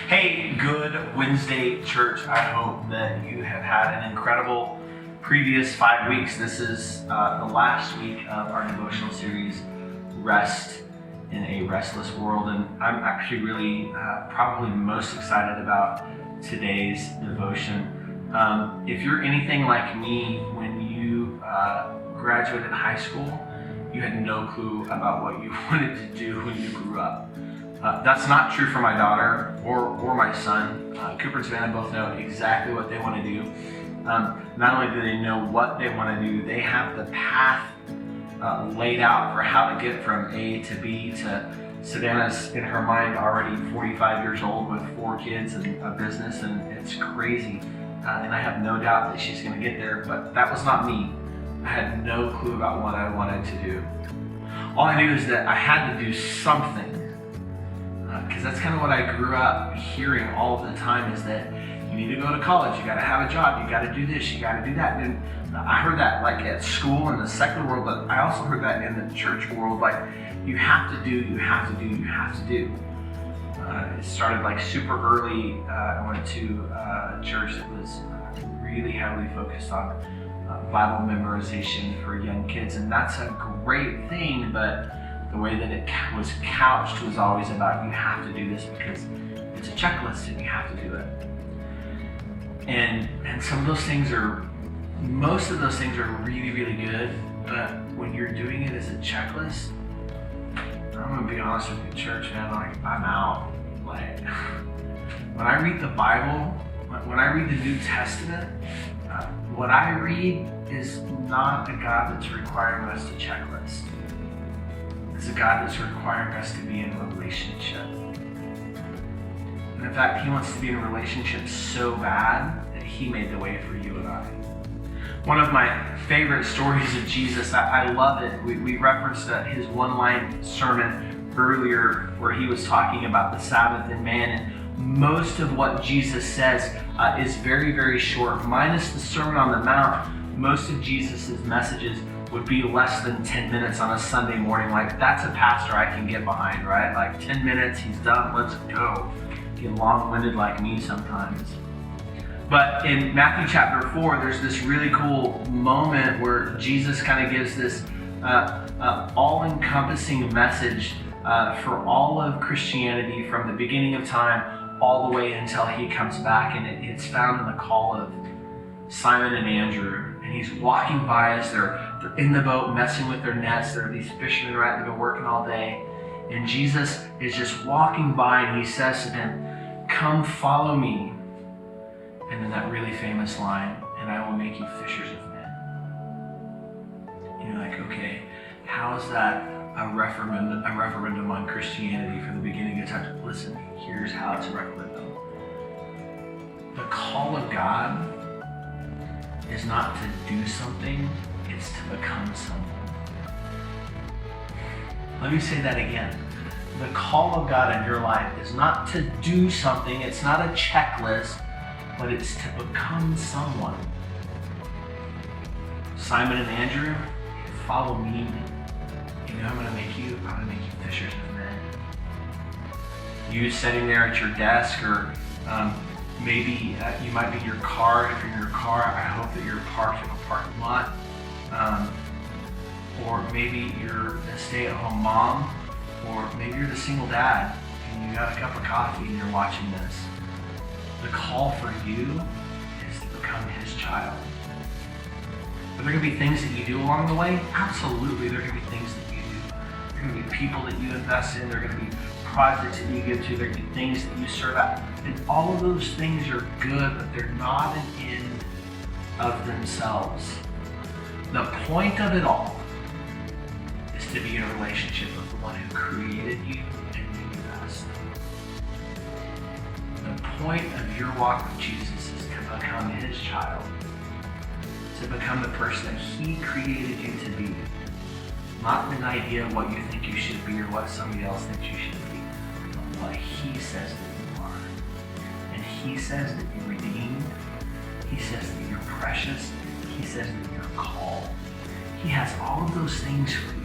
Hey, good Wednesday, church. I hope that you have had an incredible previous 5 weeks. This is the last week of our devotional series, Rest in a Restless World. And I'm actually really probably most excited about today's devotion. If you're anything like me, when you graduated high school, you had no clue about what you wanted to do when you grew up. That's not true for my daughter or my son. Cooper and Savannah both know exactly what they want to do. Not only do they know what they want to do, they have the path laid out for how to get from A to B to Savannah's, in her mind, already 45 years old with 4 kids and a business, and it's crazy. And I have no doubt that she's going to get there, but that was not me. I had no clue about what I wanted to do. All I knew is that I had to do something. Because that's kind of what I grew up hearing all the time, is that you need to go to college, you got to have a job, you got to do this, you got to do that. And I heard that like at school in the secular world, but I also heard that in the church world, like you have to do, you have to do, you have to do. It started like super early. I went to a church that was really heavily focused on Bible memorization for young kids, and that's a great thing, but the way that it was couched was always about, you have to do this because it's a checklist and you have to do it. And some of those things most of those things are really, really good, but when you're doing it as a checklist, I'm gonna be honest with you, church, man, like I'm out. Like when I read the Bible, when I read the New Testament, what I read is not a God that's requiring us to checklist. It's a God that's requiring us to be in a relationship. And in fact, He wants to be in a relationship so bad that He made the way for you and I. One of my favorite stories of Jesus, I love it. We referenced His one-line sermon earlier where He was talking about the Sabbath and man, and most of what Jesus says is very, very short. Minus the Sermon on the Mount, most of Jesus' messages would be less than 10 minutes on a Sunday morning. Like, that's a pastor I can get behind, right? Like 10 minutes, he's done, let's go. Get long-winded like me sometimes. But in Matthew chapter 4, there's this really cool moment where Jesus kind of gives this all-encompassing message for all of Christianity from the beginning of time all the way until He comes back. And it's found in the call of Simon and Andrew. And He's walking by us. They're in the boat messing with their nets. There are these fishermen, right? They've been working all day. And Jesus is just walking by and He says to them, "Come follow me." And then that really famous line, "And I will make you fishers of men." And you're like, okay, how is that a referendum on Christianity from the beginning of time? Listen, here's how it's a referendum. The call of God is not to do something, it's to become someone. Let me say that again. The call of God in your life is not to do something, it's not a checklist, but it's to become someone. Simon and Andrew, follow me. You know I'm going to make you fishers of men. You sitting there at your desk, or maybe you might be in your car. If you're in your car, I hope that you're parked in a parking lot. Or maybe you're a stay-at-home mom, or maybe you're the single dad and you got a cup of coffee and you're watching this. The call for you is to become His child. Are there going to be things that you do along the way? Absolutely, there are going to be things that you do. There are going to be people that you invest in. There are going to be projects that you give to. There are going to be things that you serve at. And all of those things are good, but they're not an end of themselves. The point of it all is to be in a relationship with the One who created you and knew you best. The point of your walk with Jesus is to become His child, to become the person that He created you to be. Not an idea of what you think you should be or what somebody else thinks you should be, but what He says that you are. And He says that you're redeemed. He says that you're precious. He says that you're called. He has all of those things for you.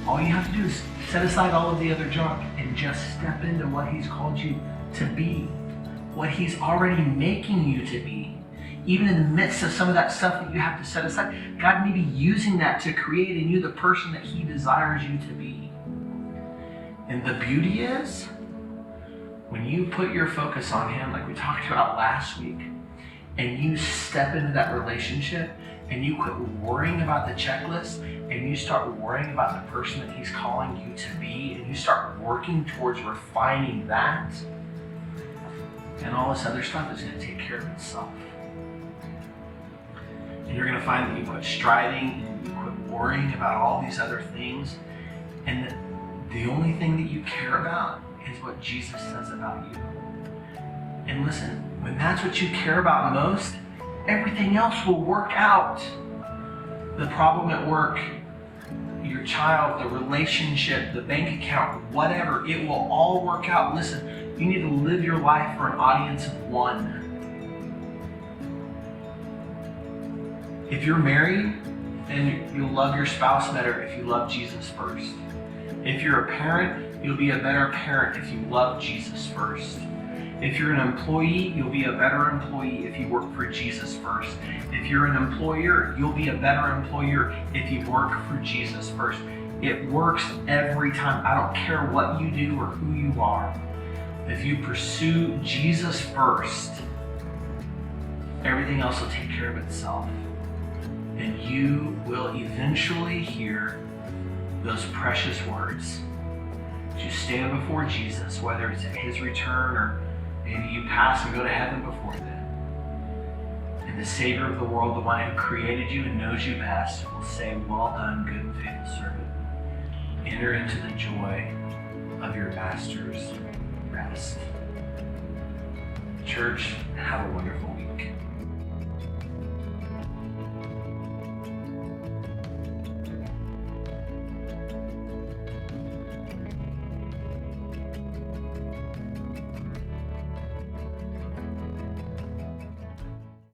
All you have to do is set aside all of the other junk and just step into what He's called you to be, what He's already making you to be. Even in the midst of some of that stuff that you have to set aside, God may be using that to create in you the person that He desires you to be. And the beauty is, when you put your focus on Him, like we talked about last week, and you step into that relationship, and you quit worrying about the checklist, and you start worrying about the person that He's calling you to be, and you start working towards refining that, and all this other stuff is going to take care of itself. And you're going to find that you quit striving and you quit worrying about all these other things, and the only thing that you care about is what Jesus says about you. And listen, when that's what you care about most, everything else will work out. The problem at work, your child, the relationship, the bank account, whatever, it will all work out. Listen, you need to live your life for an audience of one. If you're married, then you'll love your spouse better if you love Jesus first. If you're a parent, you'll be a better parent if you love Jesus first. If you're an employee, you'll be a better employee if you work for Jesus first. If you're an employer, you'll be a better employer if you work for Jesus first. It works every time. I don't care what you do or who you are. If you pursue Jesus first, everything else will take care of itself. And you will eventually hear those precious words. As you stand before Jesus, whether it's at His return or maybe you pass and go to heaven before then. And the Savior of the world, the one who created you and knows you best, will say, "Well done, good and faithful servant. Enter into the joy of your Master's rest." Church, have a wonderful week.